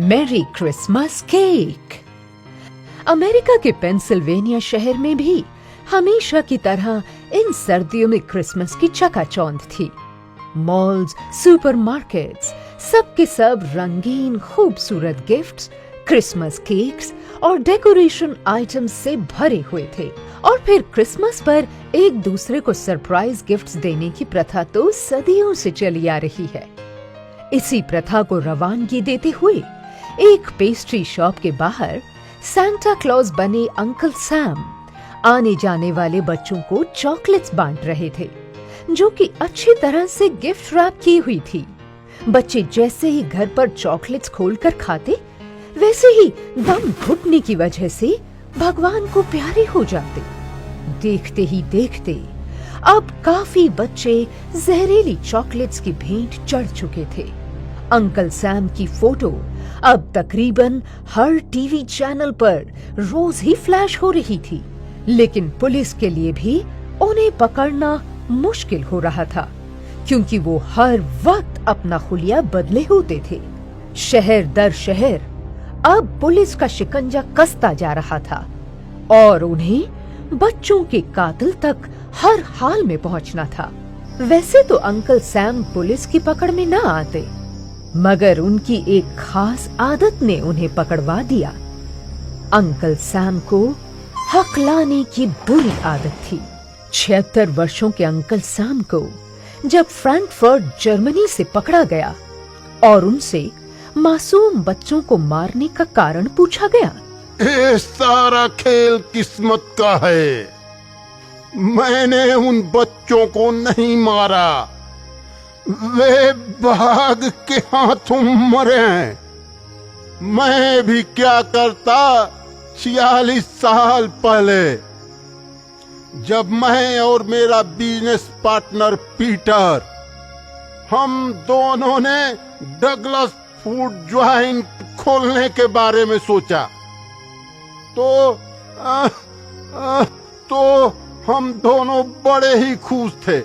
Merry Christmas cake. America के Pennsylvania शहर में भी हमेशा की तरह इन सर्दियों में क्रिसमस की चकाचौंध थी। मॉल्स, सुपरमार्केट्स, सब के सब रंगीन खूबसूरत गिफ्ट्स, क्रिसमस केक्स और डेकोरेशन आइटम्स से भरे हुए थे। और फिर क्रिसमस पर एक दूसरे को सरप्राइज गिफ्ट्स देने की प्रथा तो सदियों से चली आ रही है। इसी प्रथा को रवानगी देते हुए एक पेस्ट्री शॉप के बाहर सांता क्लॉज बने अंकल सैम आने जाने वाले बच्चों को चॉकलेट्स बांट रहे थे, जो कि अच्छी तरह से गिफ्ट रैप की हुई थी। बच्चे जैसे ही घर पर चॉकलेट्स खोलकर खाते, वैसे ही दम घुटने की वजह से भगवान को प्यारे हो जाते। देखते ही देखते अब काफी बच्चे जहरीली चॉकलेट्स की भेंट चढ़ चुके थे। अंकल सैम की फोटो अब तकरीबन हर टीवी चैनल पर रोज ही फ्लैश हो रही थी, लेकिन पुलिस के लिए भी उन्हें पकड़ना मुश्किल हो रहा था, क्योंकि वो हर वक्त अपना हुलिया बदले होते थे। शहर दर शहर अब पुलिस का शिकंजा कसता जा रहा था और उन्हें बच्चों के कातिल तक हर हाल में पहुंचना था। वैसे तो अंकल सैम पुलिस की पकड़ में न आते, मगर उनकी एक खास आदत ने उन्हें पकड़वा दिया। अंकल सैम को हकलाने की बुरी आदत थी। 76 वर्षों के अंकल सैम को जब फ्रैंकफर्ट जर्मनी से पकड़ा गया और उनसे मासूम बच्चों को मारने का कारण पूछा गया। ये सारा खेल किस्मत का है। मैंने उन बच्चों को नहीं मारा, वे भाग के हाथों मरे हैं। मैं भी क्या करता 46 साल पहले, जब मैं और मेरा बिजनेस पार्टनर पीटर, हम दोनों ने डगलस फूड ज्वाइंट खोलने के बारे में सोचा। तो हम दोनों बड़े ही खुश थे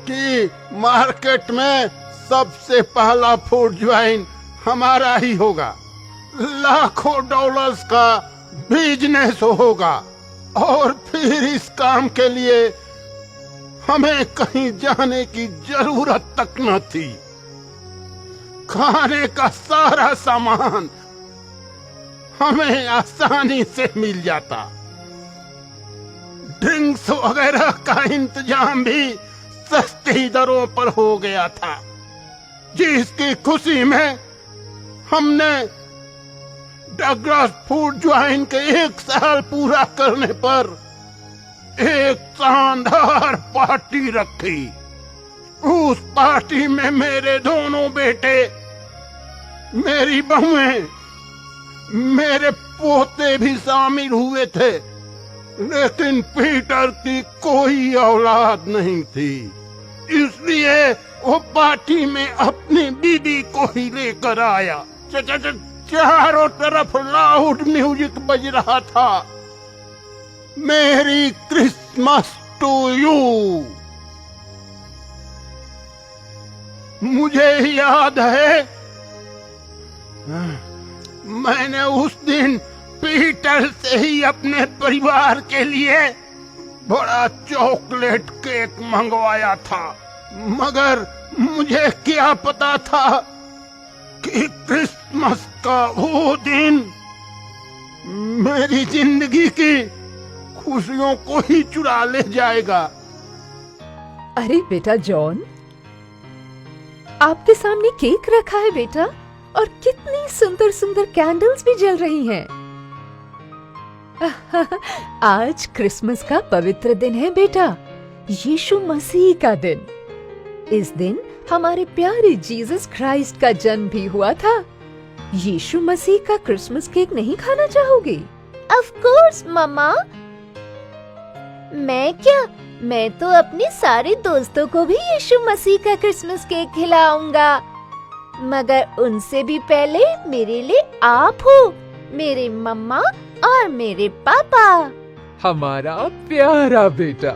कि मार्केट में सबसे पहला फूड ज्वाइंट हमारा ही होगा, लाखों डॉलर्स का बिजनेस होगा। और फिर इस काम के लिए हमें कहीं जाने की जरूरत तक न थी। खाने का सारा सामान हमें आसानी से मिल जाता। ड्रिंक्स वगैरह का इंतजाम भी सस्ती दरों पर हो गया था, जिसकी खुशी में हमने डगलस फूड ज्वाइंट के 1 साल पूरा करने पर एक शानदार पार्टी रखी। उस पार्टी में मेरे दोनों बेटे, मेरी बहुएं, मेरे पोते भी शामिल हुए थे, लेकिन पीटर की कोई औलाद नहीं थी। इसलिए वो पार्टी में अपनी बीबी को ही लेकर आया। चारों तरफ लाउड म्यूजिक बज रहा था। मेरी क्रिसमस टू यू। मुझे याद है, मैंने उस दिन पीटर से ही अपने परिवार के लिए बड़ा चॉकलेट केक मंगवाया था, मगर मुझे क्या पता था कि क्रिसमस का वो दिन मेरी जिंदगी की खुशियों को ही चुरा ले जाएगा। अरे बेटा जॉन, आपके सामने केक रखा है बेटा, और कितनी सुंदर सुंदर कैंडल्स भी जल रही हैं। आज क्रिसमस का पवित्र दिन है बेटा, यीशु मसीह का दिन। इस दिन हमारे प्यारे जीसस क्राइस्ट का जन्म भी हुआ था। यीशु मसीह का क्रिसमस केक नहीं खाना चाहोगे? ऑफ कोर्स मम्मा। मैं तो अपने सारे दोस्तों को भी यीशु मसीह का क्रिसमस केक खिलाऊंगा, मगर उनसे भी पहले मेरे लिए आप हो, मेरे मम्मा और मेरे पापा। हमारा प्यारा बेटा।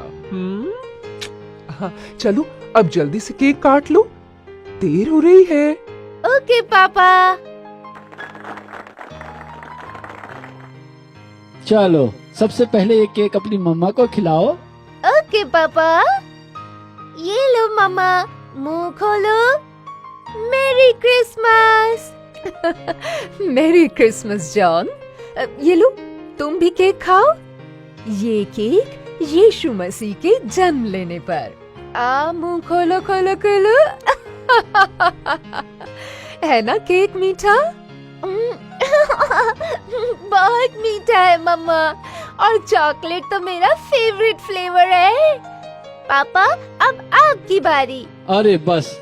चलो अब जल्दी से केक काट लो, देर हो रही है। ओके पापा। चलो सबसे पहले ये केक अपनी मम्मा को खिलाओ। ओके पापा। ये लो मम्मा, मुंह खोलो। मेरी क्रिसमस। मेरी क्रिसमस जॉन। ये लो, तुम भी केक खाओ। ये केक यीशु मसीह के जन्म लेने पर। मुंह खोलो खोलो खोलो। है ना केक मीठा? बहुत मीठा है मम्मा, और चॉकलेट तो मेरा फेवरेट फ्लेवर है। पापा अब आपकी बारी। अरे बस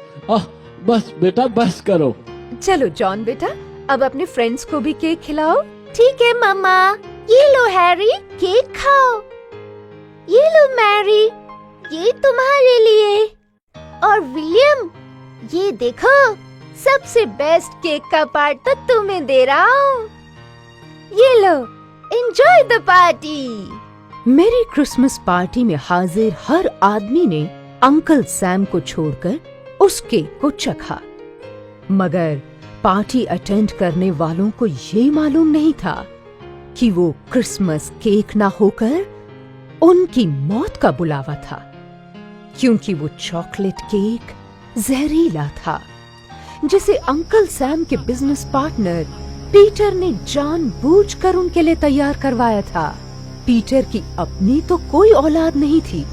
बस बेटा बस करो। चलो जॉन बेटा, अब अपने फ्रेंड्स को भी केक खिलाओ। ठीक है मम्मा। ये लो हैरी, केक खाओ। ये लो मैरी, ये तुम्हारे लिए। और विलियम, ये देखो, सबसे बेस्ट केक का पार्ट तो तुम्हें दे रहा हूँ। ये लो, एंजॉय द पार्टी। मेरी क्रिसमस पार्टी में हाजिर हर आदमी ने अंकल सैम को छोड़कर उस केक को चखा, मगर पार्टी अटेंड करने वालों को ये मालूम नहीं था कि वो क्रिसमस केक ना होकर उनकी मौत का बुलावा था, क्योंकि वो चॉकलेट केक जहरीला था, जिसे अंकल सैम के बिजनेस पार्टनर पीटर ने जानबूझकर उनके लिए तैयार करवाया था। पीटर की अपनी तो कोई औलाद नहीं थी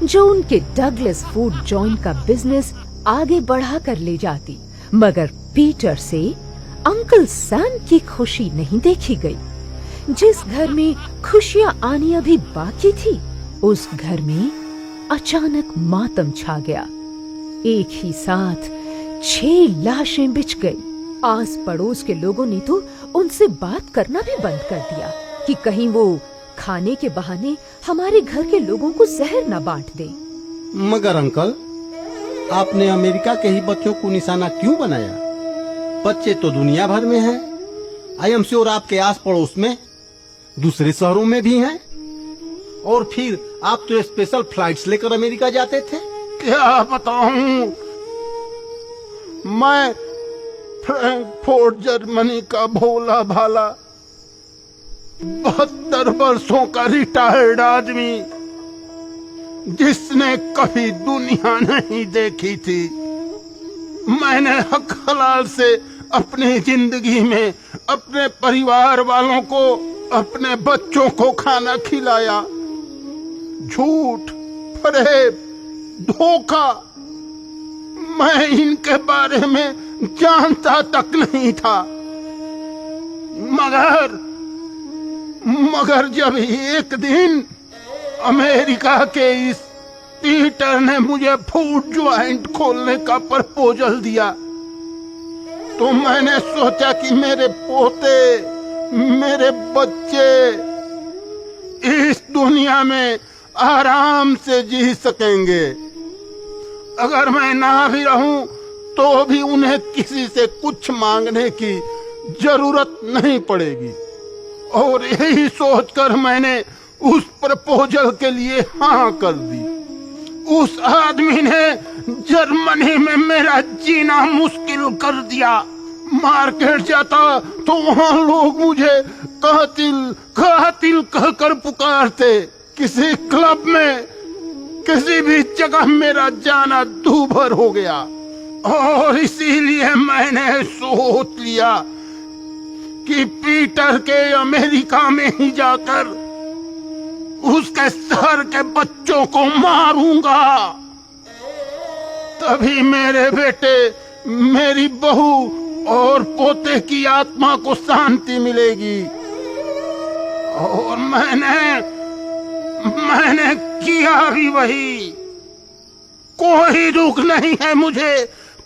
जो उनके डगलस फूड जॉइंट का बिजनेस आगे बढ़ा कर ले जाती, मगर पीटर से अंकल सैम की खुशी नहीं देखी गई। जिस घर में खुशियां आनी अभी बाकी थी, उस घर में अचानक मातम छा गया। एक ही साथ 6 लाशें बिछ गई। आस पड़ोस के लोगों ने तो उनसे बात करना भी बंद कर दिया कि कहीं वो खाने के बहाने हमारे घर के लोगों को जहर न बांट दे। मगर अंकल, आपने अमेरिका के ही बच्चों को निशाना क्यों बनाया? बच्चे तो दुनिया भर में हैं। आई एम श्योर आपके आस पड़ोस में, दूसरे शहरों में भी हैं। और फिर आप तो स्पेशल फ्लाइट्स लेकर अमेरिका जाते थे। क्या बताऊं, मैं फ्रैंकफर्ट जर्मनी का भोला भाला 72 वर्षों का रिटायर्ड आदमी, जिसने कभी दुनिया नहीं देखी थी। मैंने हक हलाल से अपनी जिंदगी में अपने परिवार वालों को, अपने बच्चों को खाना खिलाया। झूठ, फरेब, धोखा, मैं इनके बारे में जानता तक नहीं था। मगर जब एक दिन अमेरिका के इस पीटर ने मुझे फूड जॉइंट खोलने का प्रपोजल दिया, तो मैंने सोचा कि मेरे पोते, मेरे बच्चे इस दुनिया में आराम से जी सकेंगे। अगर मैं ना भी रहूं तो भी उन्हें किसी से कुछ मांगने की जरूरत नहीं पड़ेगी। और यही सोचकर मैंने उस प्रपोजल के लिए हाँ कर दी। उस आदमी ने जर्मनी में मेरा जीना मुश्किल कर दिया। मार्केट जाता तो वहाँ लोग मुझे कातिल कातिल कहकर पुकारते। किसी क्लब में, किसी भी जगह मेरा जाना दूभर हो गया। और इसीलिए मैंने सोच लिया कि पीटर के अमेरिका में ही जाकर उसके शहर के बच्चों को मारूंगा। तभी मेरे बेटे, मेरी बहू और पोते की आत्मा को शांति मिलेगी। और मैंने किया भी वही। कोई दुख नहीं है मुझे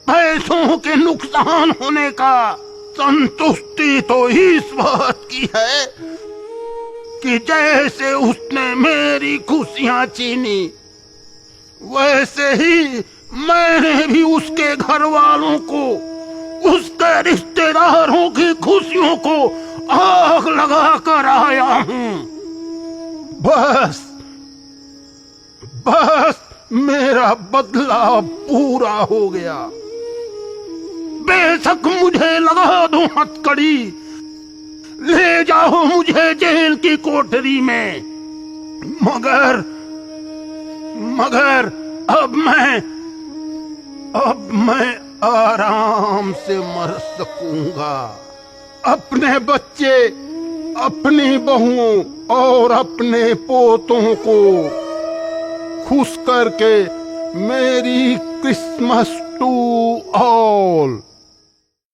पैसों के नुकसान होने का। संतुष्टि तो इस बात की है कि जैसे उसने मेरी खुशियां छीनी, वैसे ही मैंने भी उसके घर वालों को, उसके रिश्तेदारों की खुशियों को आग लगा कर आया हूं। बस मेरा बदला पूरा हो गया। बेशक मुझे लगा दो हथकड़ी, ले जाओ मुझे जेल की कोठरी में। मगर अब मैं आराम से मर सकूंगा। अपने बच्चे, अपनी बहुओं और अपने पोतों को खुश करके मेरी क्रिसमस टू ऑल।